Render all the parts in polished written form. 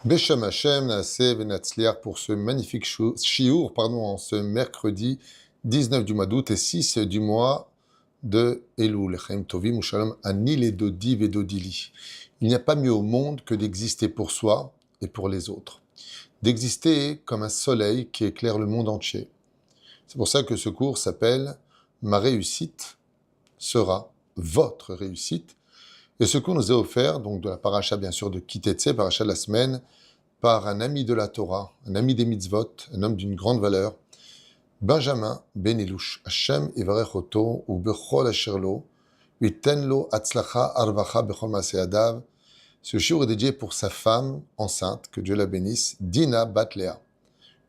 Beshem Hashem, Naaseh Venatzliar pour ce magnifique chiour, en ce mercredi 19 du mois d'août et 6 du mois de Elul, Chaim Tovim ou Shalom Ani les Dodi Vedodili. Il n'y a pas mieux au monde que d'exister pour soi et pour les autres. D'exister comme un soleil qui éclaire le monde entier. C'est pour ça que ce cours s'appelle Ma réussite sera votre réussite. Et ce cours nous est offert, donc de la paracha bien sûr de Kitetse, paracha de la semaine, par un ami de la Torah, un ami des mitzvot, un homme d'une grande valeur, Benjamin Ben Elush. Hashem Yivarech Oto ou Bechol Asher Lo, Viten Lo Atzlacha Arvacha Bechol Maaseh Yadav. Ce shiur est dédié pour sa femme enceinte, que Dieu la bénisse, Dina Bat Lea.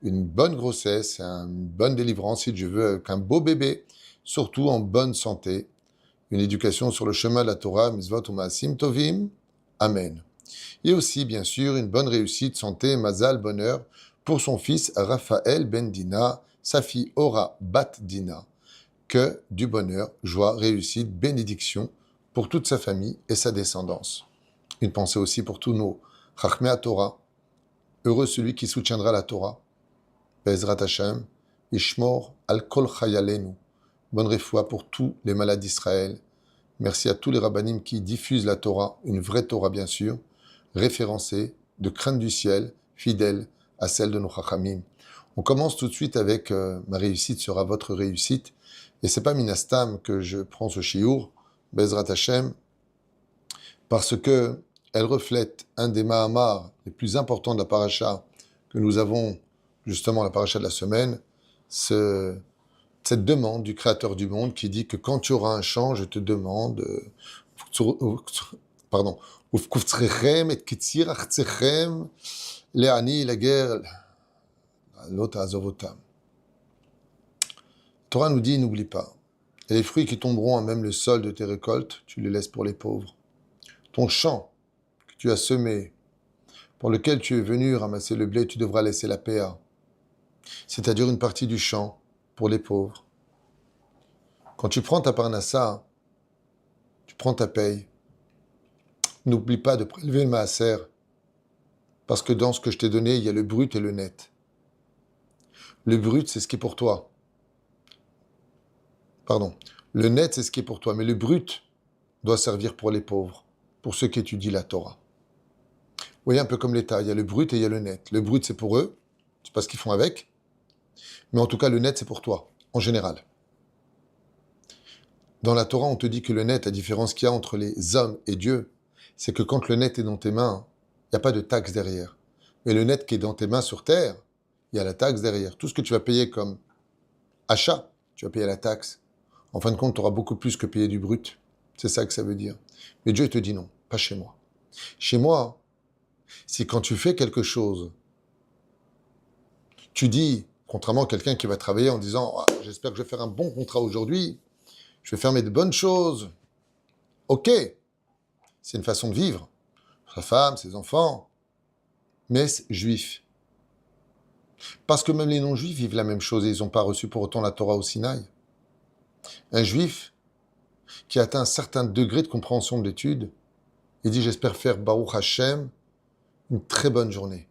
Une bonne grossesse, une bonne délivrance, si Dieu veut, avec un beau bébé, surtout en bonne santé. Une éducation sur le chemin de la Torah, Mitzvot ou Maasim Tovim. Amen. Et aussi, bien sûr, une bonne réussite, santé, mazal, bonheur pour son fils Raphaël Ben Dina, sa fille Ora Bat Dina. Que du bonheur, joie, réussite, bénédiction pour toute sa famille et sa descendance. Une pensée aussi pour tous nos Chachmei Torah. Heureux celui qui soutiendra la Torah. Be'ezrat Hashem, Ishmor al kol chayalenu. Bonne réfoua pour tous les malades d'Israël. Merci à tous les rabbanim qui diffusent la Torah, une vraie Torah bien sûr, référencée, de crainte du ciel, fidèle à celle de nos chachamim. On commence tout de suite avec ma réussite sera votre réussite. Et c'est pas minastam que je prends ce shiur, Bezrat Hashem, parce que elle reflète un des mahamars les plus importants de la paracha que nous avons, justement la paracha de la semaine, cette demande du Créateur du monde qui dit que quand tu auras un champ, je te demande, pardon, Ufkuftrechem et kitzir achtzechem le'ani la guerre l'ota azovotam. Torah nous dit, n'oublie pas, et les fruits qui tomberont à même le sol de tes récoltes, tu les laisses pour les pauvres. Ton champ que tu as semé, pour lequel tu es venu ramasser le blé, tu devras laisser la péa, c'est-à-dire une partie du champ pour les pauvres. Quand tu prends ta parnassa, tu prends ta paye. N'oublie pas de prélever le maaser, parce que dans ce que je t'ai donné, il y a le brut et le net. Le brut, c'est ce qui est pour toi. Pardon. Le net, c'est ce qui est pour toi, mais le brut doit servir pour les pauvres, pour ceux qui étudient la Torah. Vous voyez, un peu comme l'État, il y a le brut et il y a le net. Le brut, c'est pour eux, c'est pas ce qu'ils font avec, mais en tout cas, le net, c'est pour toi, en général. Dans la Torah, on te dit que le net, la différence qu'il y a entre les hommes et Dieu, c'est que quand le net est dans tes mains, il n'y a pas de taxe derrière. Mais le net qui est dans tes mains sur terre, il y a la taxe derrière. Tout ce que tu vas payer comme achat, tu vas payer la taxe. En fin de compte, tu auras beaucoup plus que payer du brut. C'est ça que ça veut dire. Mais Dieu te dit non, pas chez moi. Chez moi, si quand tu fais quelque chose, tu dis, contrairement à quelqu'un qui va travailler en disant ah, « J'espère que je vais faire un bon contrat aujourd'hui, je vais faire mes de bonnes choses. » Ok, c'est une façon de vivre. Sa femme, ses enfants. Mais juifs. Parce que même les non-juifs vivent la même chose et ils n'ont pas reçu pour autant la Torah au Sinaï. Un juif qui atteint un certain degré de compréhension de l'étude, il dit j'espère faire Baruch Hashem une très bonne journée.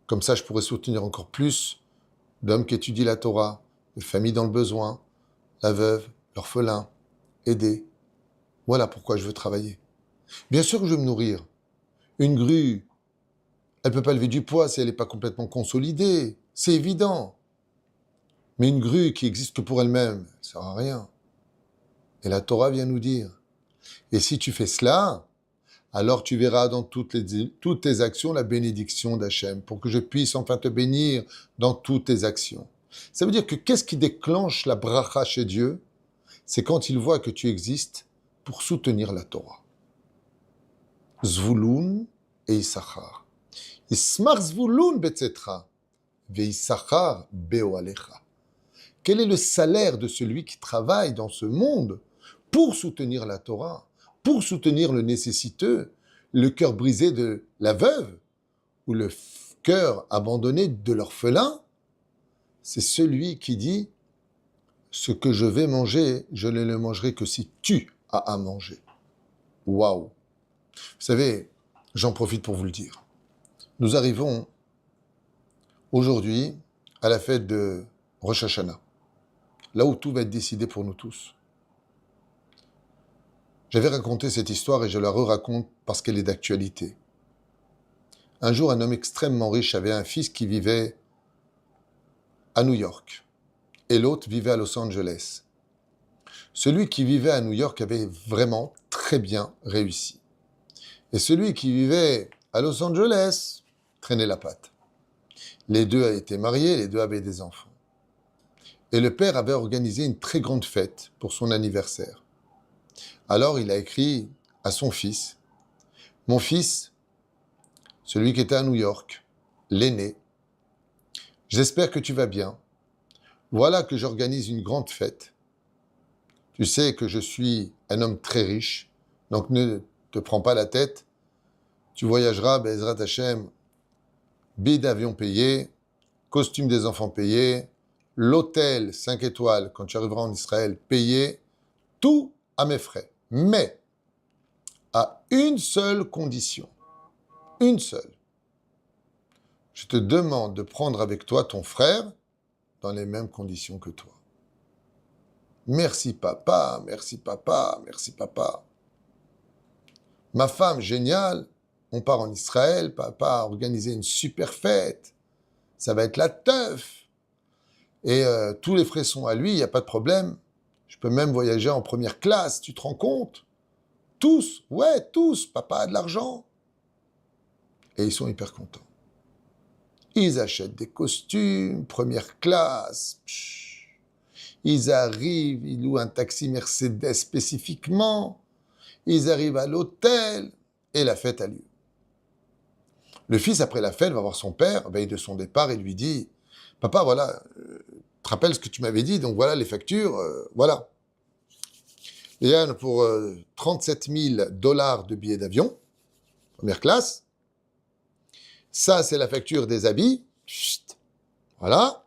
Comme ça, je pourrais soutenir encore plus d'hommes qui étudient la Torah, de familles dans le besoin, la veuve, l'orphelin, aider. Voilà pourquoi je veux travailler. Bien sûr que je veux me nourrir. Une grue, elle ne peut pas lever du poids si elle n'est pas complètement consolidée. C'est évident. Mais une grue qui existe que pour elle-même, ça ne sert à rien. Et la Torah vient nous dire. Et si tu fais cela, alors tu verras dans toutes tes actions la bénédiction d'Hachem, pour que je puisse enfin te bénir dans toutes tes actions. Ça veut dire que qu'est-ce qui déclenche la bracha chez Dieu? C'est quand il voit que tu existes pour soutenir la Torah. Zvouloun et Issachar. Ismar Zvouloun betzetra, ve Issachar beoalecha. Quel est le salaire de celui qui travaille dans ce monde pour soutenir la Torah, pour soutenir le nécessiteux, le cœur brisé de la veuve ou le cœur abandonné de l'orphelin? C'est celui qui dit « Ce que je vais manger, je ne le mangerai que si tu as à manger. » Waouh! Vous savez, j'en profite pour vous le dire. Nous arrivons aujourd'hui à la fête de Rosh Hashanah, là où tout va être décidé pour nous tous. J'avais raconté cette histoire et je la re-raconte parce qu'elle est d'actualité. Un jour, un homme extrêmement riche avait un fils qui vivait à New York et l'autre vivait à Los Angeles. Celui qui vivait à New York avait vraiment très bien réussi. Et celui qui vivait à Los Angeles traînait la patte. Les deux étaient mariés, les deux avaient des enfants. Et le père avait organisé une très grande fête pour son anniversaire. Alors il a écrit à son fils, « Mon fils, celui qui était à New York, l'aîné, j'espère que tu vas bien. Voilà que j'organise une grande fête. Tu sais que je suis un homme très riche, donc ne te prends pas la tête. Tu voyageras, Be'ezrat Hashem, billet d'avion payé, costume des enfants payé, l'hôtel 5 étoiles quand tu arriveras en Israël payé, tout à mes frais. Mais à une seule condition, une seule. Je te demande de prendre avec toi ton frère dans les mêmes conditions que toi. » Merci papa, merci papa, merci papa. Ma femme, géniale, on part en Israël, papa a organisé une super fête, ça va être la teuf. Et tous les frais sont à lui, il n'y a pas de problème. Je peux même voyager en première classe, tu te rends compte? Tous, ouais, tous, papa a de l'argent. Et ils sont hyper contents. Ils achètent des costumes, première classe. Ils arrivent, ils louent un taxi Mercedes spécifiquement. Ils arrivent à l'hôtel et la fête a lieu. Le fils, après la fête, va voir son père, veille de son départ, et lui dit « Papa, voilà, te rappelles ce que tu m'avais dit, donc voilà les factures, voilà. » Il y a pour 37 000 dollars de billets d'avion, première classe. Ça, c'est la facture des habits. Chut, voilà.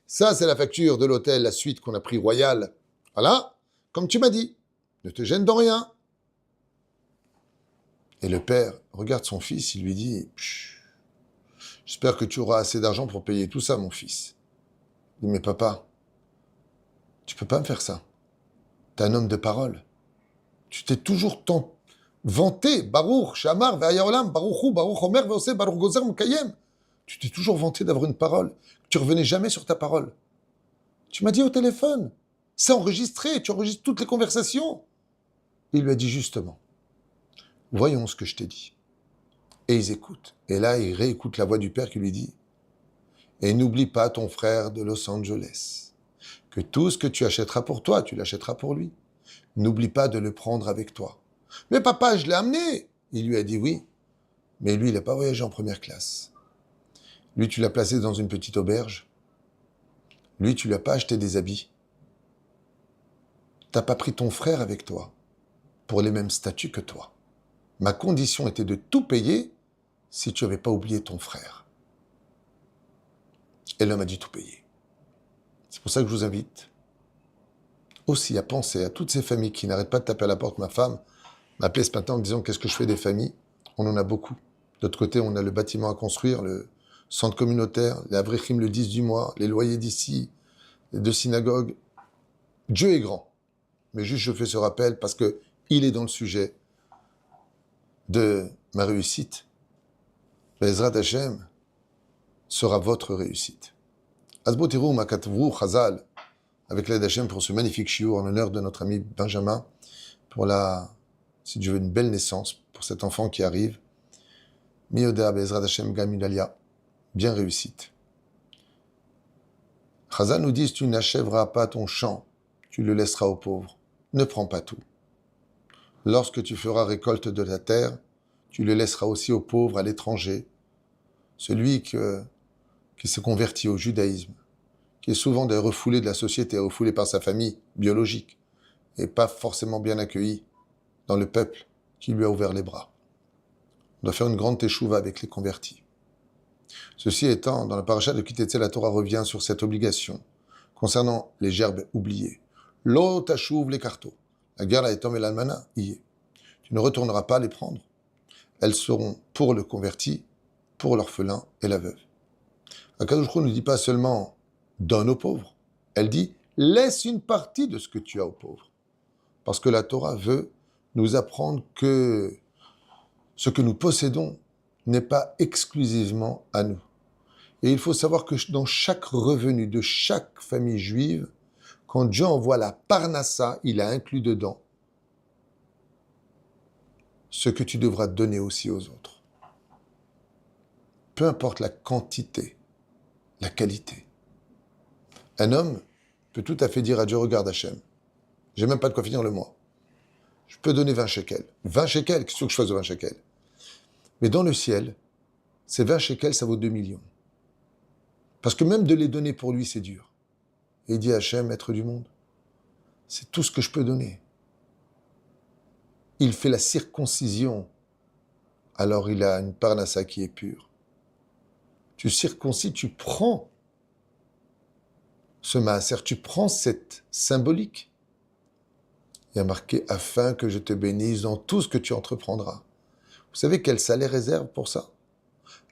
Ça, c'est la facture de l'hôtel, la suite qu'on a pris Royal. Voilà. Comme tu m'as dit. Ne te gêne dans rien. Et le père regarde son fils, il lui dit « J'espère que tu auras assez d'argent pour payer tout ça, mon fils. » Il dit « Mais papa, tu peux pas me faire ça. T'es un homme de parole. Tu t'es toujours tant vanté, Baruch, Shamar, Ve'ayaolam, Baruchu, Baruch Omer, Ve'ose, Baruch Gozer, Mukayem. Tu t'es toujours vanté d'avoir une parole. Tu revenais jamais sur ta parole. Tu m'as dit au téléphone, c'est enregistré, tu enregistres toutes les conversations. » Il lui a dit justement, voyons ce que je t'ai dit. Et ils écoutent. Et là, ils réécoutent la voix du père qui lui dit, et n'oublie pas ton frère de Los Angeles, que tout ce que tu achèteras pour toi, tu l'achèteras pour lui. N'oublie pas de le prendre avec toi. Mais papa, je l'ai amené. Il lui a dit oui, mais lui, il n'a pas voyagé en première classe. Lui, tu l'as placé dans une petite auberge. Lui, tu lui as pas acheté des habits. T'as pas pris ton frère avec toi pour les mêmes statuts que toi. Ma condition était de tout payer si tu n'avais pas oublié ton frère. Et l'homme a dit tout payer. C'est pour ça que je vous invite aussi à penser à toutes ces familles qui n'arrêtent pas de taper à la porte. Ma femme m'a appelé ce matin en me disant qu'est-ce que je fais des familles. On en a beaucoup. D'autre côté, on a le bâtiment à construire, le centre communautaire, les avrichim le 10 du mois, les loyers d'ici, les 2 synagogues. Dieu est grand. Mais juste je fais ce rappel parce que il est dans le sujet de ma réussite. Be'ezrat Hashem sera votre réussite. Azbotiru makatvu chazal, avec l'aide d'Hachem pour ce magnifique shiur en l'honneur de notre ami Benjamin, pour la, si Dieu veut, une belle naissance, pour cet enfant qui arrive. Mioda Be'ezrat Hashem Gamilalia, bien réussite. Chazal nous dit, tu n'achèveras pas ton champ, tu le laisseras aux pauvres. Ne prends pas tout. Lorsque tu feras récolte de ta terre, tu le laisseras aussi aux pauvres, à l'étranger. Celui qui se convertit au judaïsme, qui est souvent refoulé de la société, refoulé par sa famille biologique, et pas forcément bien accueilli dans le peuple qui lui a ouvert les bras. On doit faire une grande teshuva avec les convertis. Ceci étant, dans la paracha de Ki-Tetzei, la Torah revient sur cette obligation concernant les gerbes oubliées. Lo tashuv les cartos. La guerre la etom et l'almana y est. Tu ne retourneras pas les prendre. Elles seront pour le converti pour l'orphelin et la veuve. Akadosh Baruch Hu ne dit pas seulement donne aux pauvres, elle dit laisse une partie de ce que tu as aux pauvres. Parce que la Torah veut nous apprendre que ce que nous possédons n'est pas exclusivement à nous. Et il faut savoir que dans chaque revenu de chaque famille juive, quand Dieu envoie la parnassa, il a inclus dedans ce que tu devras donner aussi aux autres. Peu importe la quantité, la qualité. Un homme peut tout à fait dire à Dieu, regarde Hachem, j'ai même pas de quoi finir le mois. Je peux donner 20 shekels. 20 shekels, qu'est-ce que je fasse de 20 shekels? Mais dans le ciel, ces 20 shekels, ça vaut 2 millions. Parce que même de les donner pour lui, c'est dur. Et il dit à Hachem, maître du monde, c'est tout ce que je peux donner. Il fait la circoncision, alors il a une parnassa qui est pure. Tu circoncis, tu prends ce maaser, tu prends cette symbolique. Il y a marqué « afin que je te bénisse dans tout ce que tu entreprendras ». Vous savez quel salaire réserve pour ça?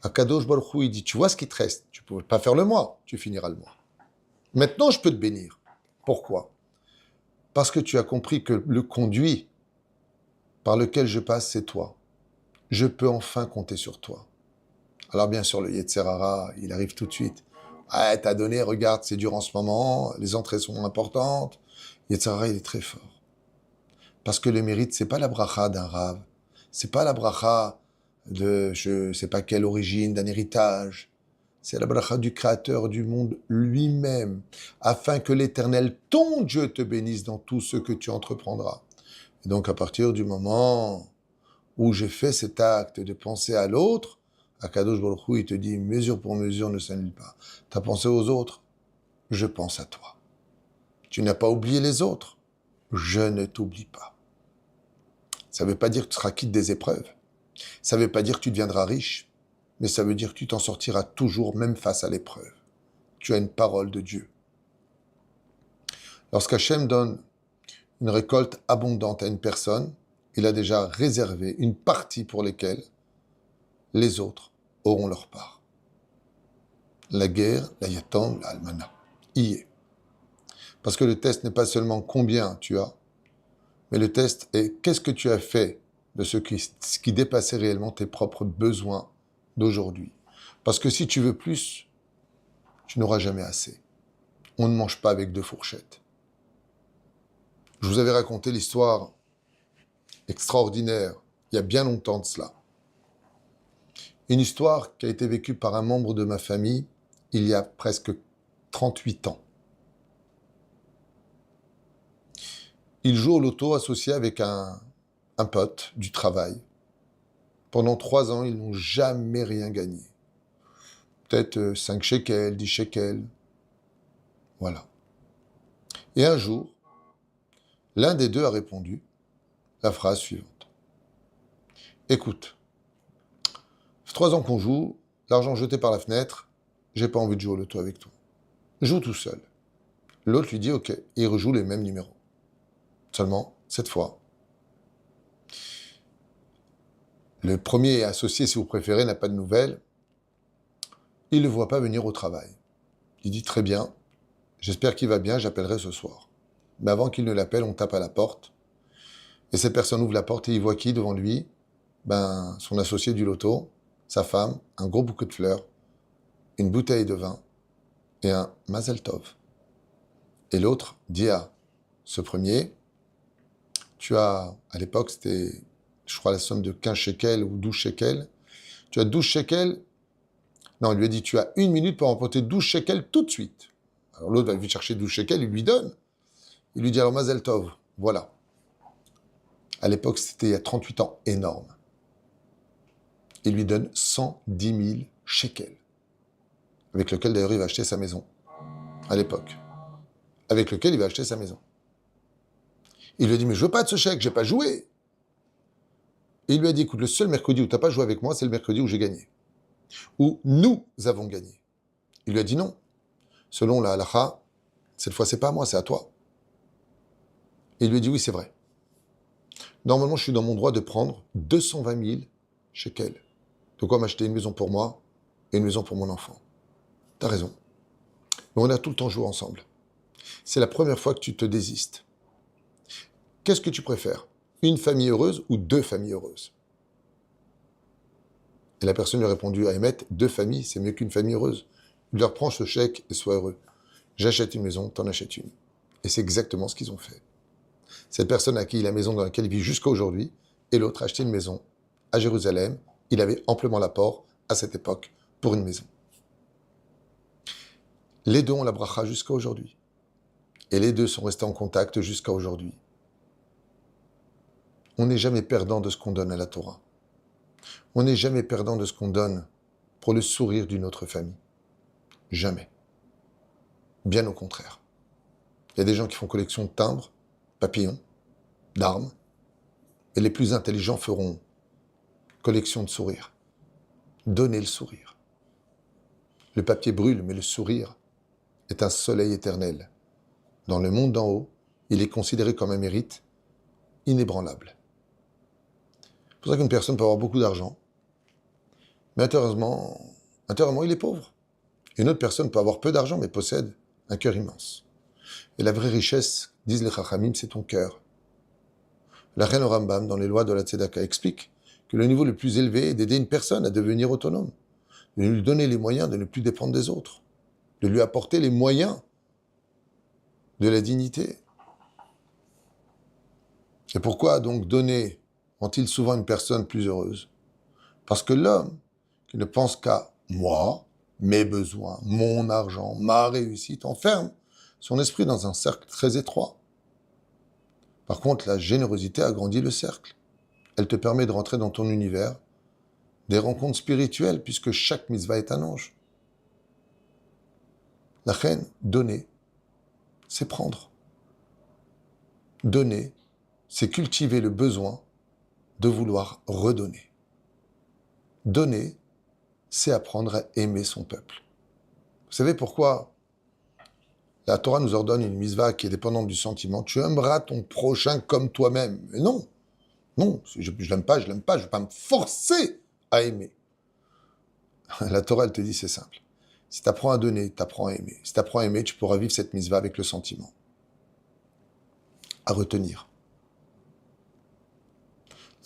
Akadosh Baruch Hu, il dit, tu vois ce qui te reste, tu ne peux pas faire le mois, tu finiras le mois. Maintenant, je peux te bénir. Pourquoi? Parce que tu as compris que le conduit par lequel je passe, c'est toi. Je peux enfin compter sur toi. Alors bien sûr, le Yetzer Hara, il arrive tout de suite. Ah, t'as donné, regarde, c'est dur en ce moment, les entrées sont importantes. Yetzer Hara, il est très fort. Parce que le mérite, c'est pas la bracha d'un rave, c'est pas la bracha de je sais pas quelle origine, d'un héritage. C'est la bracha du Créateur du monde lui-même, afin que l'Éternel, ton Dieu, te bénisse dans tout ce que tu entreprendras. Et donc, à partir du moment où j'ai fait cet acte de penser à l'autre, Akadosh Baruch Hu, il te dit, mesure pour mesure ne s'annule pas. Tu as pensé aux autres, je pense à toi. Tu n'as pas oublié les autres, je ne t'oublie pas. Ça ne veut pas dire que tu seras quitte des épreuves. Ça ne veut pas dire que tu deviendras riche, mais ça veut dire que tu t'en sortiras toujours, même face à l'épreuve. Tu as une parole de Dieu. Lorsqu'Hachem donne une récolte abondante à une personne, il a déjà réservé une partie pour lesquelles les autres auront leur part. La guerre, la yatom, la almana, y est. Parce que le test n'est pas seulement combien tu as, mais le test est qu'est-ce que tu as fait de ce qui dépassait réellement tes propres besoins d'aujourd'hui. Parce que si tu veux plus, tu n'auras jamais assez. On ne mange pas avec 2 fourchettes. Je vous avais raconté l'histoire extraordinaire, il y a bien longtemps de cela. Une histoire qui a été vécue par un membre de ma famille il y a presque 38 ans. Il joue au loto associé avec un pote du travail. Pendant 3 ans, ils n'ont jamais rien gagné. Peut-être 5 shekels, 10 shekels. Voilà. Et un jour, l'un des deux a répondu la phrase suivante. Écoute, ça fait 3 ans qu'on joue, l'argent jeté par la fenêtre, j'ai pas envie de jouer au loto avec toi. Joue tout seul. L'autre lui dit ok, et il rejoue les mêmes numéros. Seulement, cette fois, le premier associé, si vous préférez, n'a pas de nouvelles. Il ne le voit pas venir au travail. Il dit très bien, j'espère qu'il va bien, j'appellerai ce soir. Mais avant qu'il ne l'appelle, on tape à la porte. Et cette personne ouvre la porte et il voit qui devant lui? Son associé du loto, sa femme, un gros bouquet de fleurs, une bouteille de vin et un Mazel Tov. Et l'autre dit à ce premier, tu as, à l'époque, c'était, je crois, la somme de 15 shekels ou 12 shekels. Tu as 12 shekels. Non, il lui a dit, tu as 1 minute pour emporter 12 shekels tout de suite. Alors l'autre va lui chercher 12 shekels, il lui donne. Il lui dit, alors Mazel Tov, voilà. À l'époque, c'était il y a 38 ans, énorme. Il lui donne 110 000 shekels, avec lequel d'ailleurs il va acheter sa maison, à l'époque. Avec lequel il va acheter sa maison. Il lui a dit, mais je veux pas de ce chèque, j'ai pas joué. Et il lui a dit, écoute, le seul mercredi où tu n'as pas joué avec moi, c'est le mercredi où j'ai gagné. Où nous avons gagné. Il lui a dit non. Selon la halakha, cette fois, c'est pas à moi, c'est à toi. Et il lui a dit, oui, c'est vrai. Normalement, je suis dans mon droit de prendre 220 000 shekels. De quoi m'acheter une maison pour moi et une maison pour mon enfant. T'as raison. Mais on a tout le temps joué ensemble. C'est la première fois que tu te désistes. Qu'est-ce que tu préfères? Une famille heureuse ou deux familles heureuses? Et la personne lui a répondu à Emmett, deux familles, c'est mieux qu'une famille heureuse. Il leur prend ce chèque et sois heureux. J'achète une maison, t'en achètes une. Et c'est exactement ce qu'ils ont fait. Cette personne a acquis la maison dans laquelle il vit jusqu'à aujourd'hui, et l'autre a acheté une maison à Jérusalem. Il avait amplement l'apport à cette époque pour une maison. Les deux ont la bracha jusqu'à aujourd'hui. Et les deux sont restés en contact jusqu'à aujourd'hui. On n'est jamais perdant de ce qu'on donne à la Torah. On n'est jamais perdant de ce qu'on donne pour le sourire d'une autre famille. Jamais. Bien au contraire. Il y a des gens qui font collection de timbres, papillons, d'armes, et les plus intelligents feront collection de sourires. Donnez le sourire. Le papier brûle, mais le sourire est un soleil éternel. Dans le monde d'en haut, il est considéré comme un mérite inébranlable. C'est pour ça qu'une personne peut avoir beaucoup d'argent, mais intérieurement, il est pauvre. Une autre personne peut avoir peu d'argent, mais possède un cœur immense. Et la vraie richesse, disent les Chachamim, c'est ton cœur. La reine Rambam, dans les lois de la Tzedaka, explique que le niveau le plus élevé est d'aider une personne à devenir autonome, de lui donner les moyens de ne plus dépendre des autres, de lui apporter les moyens de la dignité. Et pourquoi donc donner rend-il souvent une personne plus heureuse? Parce que l'homme qui ne pense qu'à moi, mes besoins, mon argent, ma réussite, enferme son esprit dans un cercle très étroit. Par contre, la générosité agrandit le cercle. Elle te permet de rentrer dans ton univers, des rencontres spirituelles, puisque chaque mitzvah est un ange. La reine, donner, c'est prendre. Donner, c'est cultiver le besoin de vouloir redonner. Donner, c'est apprendre à aimer son peuple. Vous savez pourquoi la Torah nous ordonne une mitzvah qui est dépendante du sentiment? Tu aimeras ton prochain comme toi-même. Mais non, non, si je l'aime pas, je ne vais pas me forcer à aimer. La Torah, elle te dit, c'est simple. Si tu apprends à donner, tu apprends à aimer. Si tu apprends à aimer, tu pourras vivre cette mitzvah avec le sentiment. À retenir.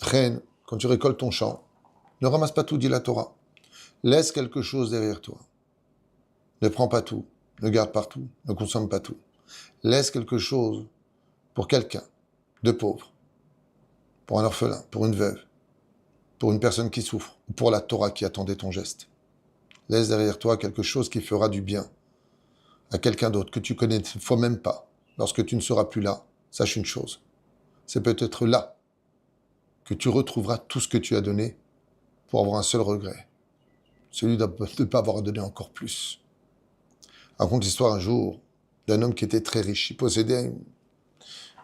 Reine, quand tu récoltes ton champ, ne ramasse pas tout, dit la Torah. Laisse quelque chose derrière toi. Ne prends pas tout, ne garde pas tout, ne consomme pas tout. Laisse quelque chose pour quelqu'un de pauvre, pour un orphelin, pour une veuve, pour une personne qui souffre, ou pour la Torah qui attendait ton geste. Laisse derrière toi quelque chose qui fera du bien à quelqu'un d'autre que tu connais ne fois même pas. Lorsque tu ne seras plus là, sache une chose. C'est peut-être là que tu retrouveras tout ce que tu as donné pour avoir un seul regret. Celui de ne pas avoir donné encore plus. Raconte l'histoire un jour d'un homme qui était très riche. Il possédait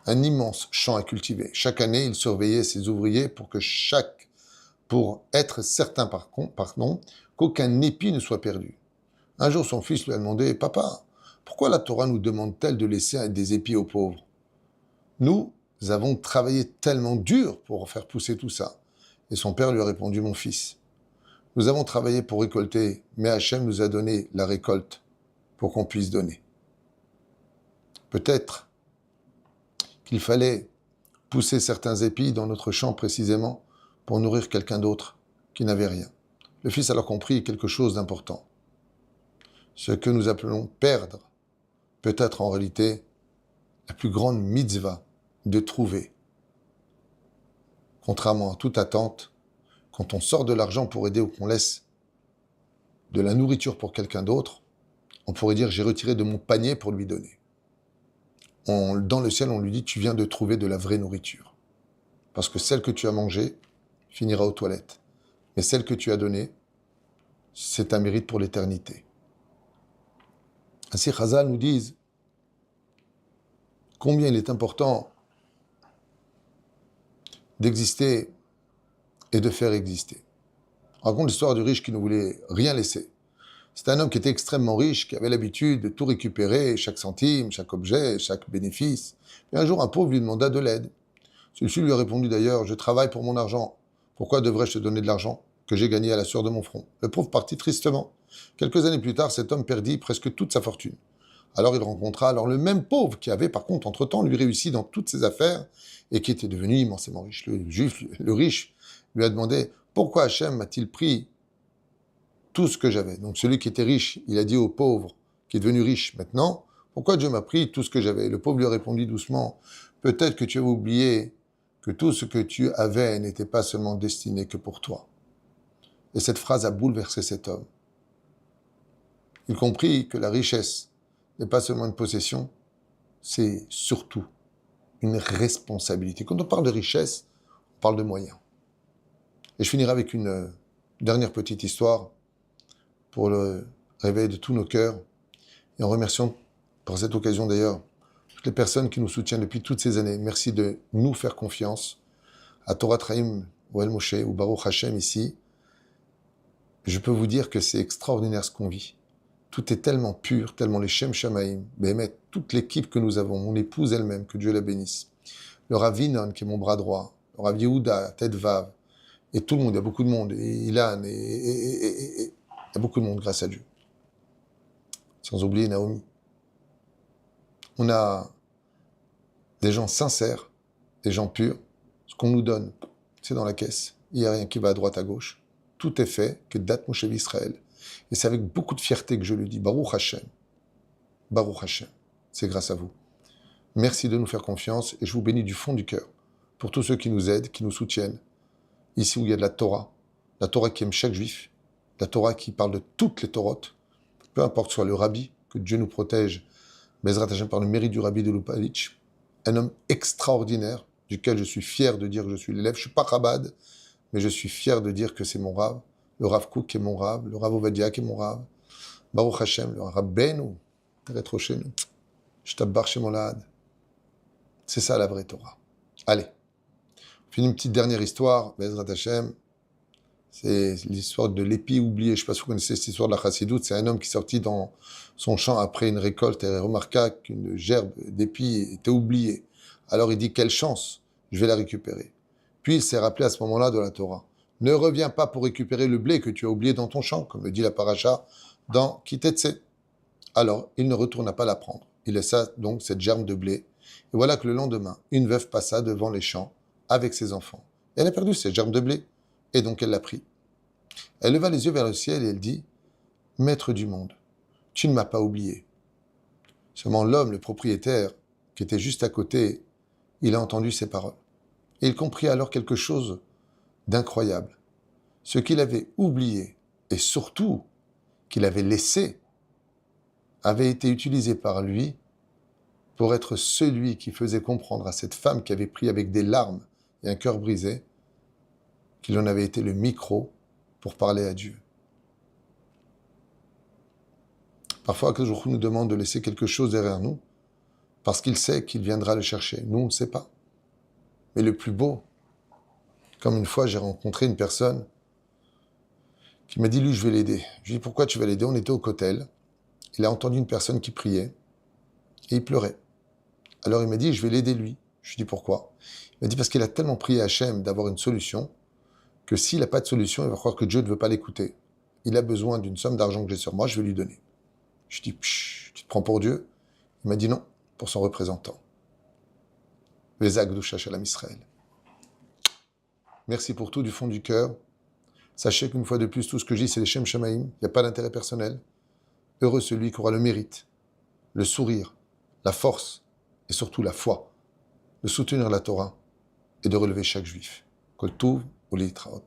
un immense champ à cultiver. Chaque année, il surveillait ses ouvriers pour être certain qu'aucun épi ne soit perdu. Un jour, son fils lui a demandé, « Papa, pourquoi la Torah nous demande-t-elle de laisser des épis aux pauvres? Nous avons travaillé tellement dur pour faire pousser tout ça. » Et son père lui a répondu, « Mon fils, nous avons travaillé pour récolter, mais Hachem nous a donné la récolte pour qu'on puisse donner. Peut-être qu'il fallait pousser certains épis dans notre champ précisément pour nourrir quelqu'un d'autre qui n'avait rien. » Le fils a alors compris quelque chose d'important. Ce que nous appelons perdre peut être en réalité la plus grande mitzvah de trouver. Contrairement à toute attente, quand on sort de l'argent pour aider ou qu'on laisse de la nourriture pour quelqu'un d'autre, on pourrait dire « j'ai retiré de mon panier pour lui donner ». Dans le ciel, on lui dit « tu viens de trouver de la vraie nourriture ». Parce que celle que tu as mangée finira aux toilettes. Mais celle que tu as donnée, c'est un mérite pour l'éternité. Ainsi, Chazal nous disent combien il est important d'exister et de faire exister. On raconte l'histoire du riche qui ne voulait rien laisser. C'est un homme qui était extrêmement riche, qui avait l'habitude de tout récupérer, chaque centime, chaque objet, chaque bénéfice. Et un jour, un pauvre lui demanda de l'aide. Celui-ci lui a répondu d'ailleurs « Je travaille pour mon argent. Pourquoi devrais-je te donner de l'argent? que j'ai gagné à la sueur de mon front. Le pauvre partit tristement. Quelques années plus tard, cet homme perdit presque toute sa fortune. Alors il rencontra le même pauvre qui avait par contre entre-temps lui réussi dans toutes ses affaires et qui était devenu immensément riche. Le juif, le riche, lui a demandé « Pourquoi Hachem m'a-t-il pris tout ce que j'avais ?» Donc celui qui était riche, il a dit au pauvre qui est devenu riche maintenant « Pourquoi Dieu m'a pris tout ce que j'avais ?» Le pauvre lui a répondu doucement « Peut-être que tu avais oublié que tout ce que tu avais n'était pas seulement destiné que pour toi. » Et cette phrase a bouleversé cet homme. Il comprit que la richesse n'est pas seulement une possession, c'est surtout une responsabilité. Quand on parle de richesse, on parle de moyens. Et je finirai avec une dernière petite histoire pour le réveil de tous nos cœurs. Et en remerciant par cette occasion d'ailleurs toutes les personnes qui nous soutiennent depuis toutes ces années. Merci de nous faire confiance. À Torah Traim, ou El Moshe, ou Baruch Hashem ici, je peux vous dire que c'est extraordinaire ce qu'on vit. Tout est tellement pur, tellement les Shem Shamaim, Béhémet, toute l'équipe que nous avons, mon épouse elle-même, que Dieu la bénisse, le Rav Vinon, qui est mon bras droit, le Rav Yehuda, Tête Vav, et tout le monde, il y a beaucoup de monde, et Ilan, il y a beaucoup de monde grâce à Dieu. Sans oublier Naomi. On a des gens sincères, des gens purs. Ce qu'on nous donne, c'est dans la caisse. Il n'y a rien qui va à droite, à gauche. Tout est fait, que date Moshe Israël. Et c'est avec beaucoup de fierté que je le dis. Baruch Hashem. Baruch Hashem. C'est grâce à vous. Merci de nous faire confiance et je vous bénis du fond du cœur pour tous ceux qui nous aident, qui nous soutiennent. Ici où il y a de la Torah qui aime chaque juif, la Torah qui parle de toutes les Torotes, peu importe soit le rabbi, que Dieu nous protège, Bezrat Hashem par le mérite du rabbi de Lubavitch, un homme extraordinaire, duquel je suis fier de dire que je suis l'élève. Je ne suis pas Chabad, mais je suis fier de dire que c'est mon Rav, le Rav Kook qui est mon Rav, le Rav Ovadia qui est mon Rav, Baruch Hashem, le Rav Benu, rétro chez nous, Shtabbar chez Molad. C'est ça la vraie Torah. Allez, on finit une petite dernière histoire, Bezrat Hashem. C'est l'histoire de l'épi oublié. Je ne sais pas si vous connaissez cette histoire de la Chassidoute. C'est un homme qui est sorti dans son champ après une récolte et remarqua qu'une gerbe d'épis était oubliée. Alors il dit, quelle chance, je vais la récupérer. Puis il s'est rappelé à ce moment-là de la Torah. Ne reviens pas pour récupérer le blé que tu as oublié dans ton champ, comme le dit la paracha dans Kitetse. Alors il ne retourna pas la prendre. Il laissa donc cette gerbe de blé. Et voilà que le lendemain, une veuve passa devant les champs avec ses enfants. Et elle a perdu cette gerbe de blé. Et donc elle l'a pris. Elle leva les yeux vers le ciel et elle dit, « Maître du monde, tu ne m'as pas oublié. » Seulement l'homme, le propriétaire, qui était juste à côté, il a entendu ces paroles. Et il comprit alors quelque chose d'incroyable. Ce qu'il avait oublié, et surtout qu'il avait laissé, avait été utilisé par lui pour être celui qui faisait comprendre à cette femme qui avait pris avec des larmes et un cœur brisé, qu'il en avait été le micro pour parler à Dieu. Parfois, Akadosh Baruch Hu nous demande de laisser quelque chose derrière nous, parce qu'il sait qu'il viendra le chercher. Nous, on ne sait pas. Mais le plus beau, comme une fois, j'ai rencontré une personne qui m'a dit, lui, je vais l'aider. Je lui ai dit, pourquoi tu vas l'aider? On était au Kotel. Il a entendu une personne qui priait, et il pleurait. Alors il m'a dit, je vais l'aider lui. Je lui ai dit, pourquoi? Il m'a dit, parce qu'il a tellement prié Hachem d'avoir une solution, que s'il n'a pas de solution, il va croire que Dieu ne veut pas l'écouter. Il a besoin d'une somme d'argent que j'ai sur moi, je vais lui donner. Je dis, tu te prends pour Dieu? Il m'a dit non, pour son représentant. Vezak Gdusha Shalom Israël. Merci pour tout du fond du cœur. Sachez qu'une fois de plus, tout ce que je dis, c'est les Shem Shamaim. Il n'y a pas d'intérêt personnel. Heureux celui qui aura le mérite, le sourire, la force et surtout la foi de soutenir la Torah et de relever chaque juif. Kol Tov ou Leitraot.